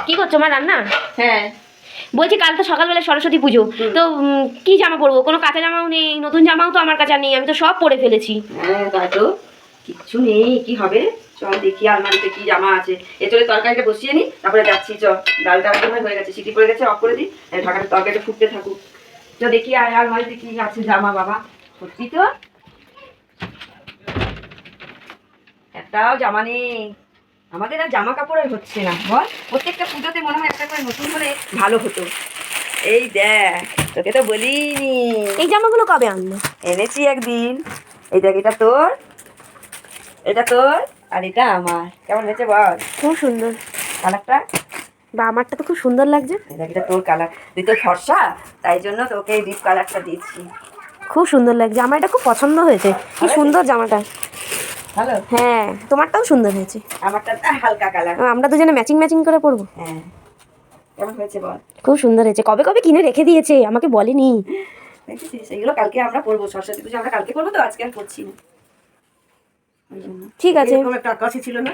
কি করছো মা? রান্না? হ্যাঁ বলছি কাল তো সকালবেলা সরস্বতী পুজো, তো কি জামা পরবো? কোনো কাঁচা জামাও নেই, নতুন জামাও তো আমার কাছে আর নেই, আমি তো সব পরে ফেলেছি। হ্যাঁ তাই তো, কিচ্ছু নেই, কি হবে? চল দেখি আলমারিতে কি জামা আছে। এতরে তরকারিটা বসিয়ে নি, তারপরে যাচ্ছি। চল, ডালটা হয়ে গেছে, সিটি পড়ে গেছে, অফ করে দিই। ঢাকাটা তরকারিটা ফুটতে থাকুক। তো দেখি আলমারিতে কি আছে জামা। বাবা সত্যি তো একটাও জামা নেই। আমাদের আর জামা কাপড়ের হচ্ছে না বল। প্রত্যেকটা পুজোতে মনে হয় একটা করে নতুন করে ভালো হতো। এই দেখ, তোকে তো বলিনি। এই জামাগুলো কবে আনলো? এনেছি একদিন। এই দেখ, এটা তোর, এটা তোর, আর এটা আমার। কেমন হয়েছে বল? খুব সুন্দর। কালারটা? বা আমারটা তো খুব সুন্দর লাগছে। এই দেখ, এটা তোর কালার। তুই তো ফর্সা, তাই জন্য তোকে ডিপ কালারটা দিচ্ছি। খুব সুন্দর লাগছে, আমার এটা খুব পছন্দ হয়েছে। কি সুন্দর জামাটা। ভালো? হ্যাঁ, তোমারটাও সুন্দর হয়েছে। আমারটা হালকা কালার। আমরা দুজনে ম্যাচিং ম্যাচিং করে পরবো। হ্যাঁ, কেমন হয়েছে বল? খুব সুন্দর হয়েছে। কবে কবে কিনে রেখে দিয়েছে, আমাকে বলেনি। দেখেছিস, এগুলো কালকে আমরা করবো। সরস্বতী পুজো আমরা কালকে করবো, তো আজকে আর করছি না। ঠিক আছে। এরকম একটা আকাশই ছিল না।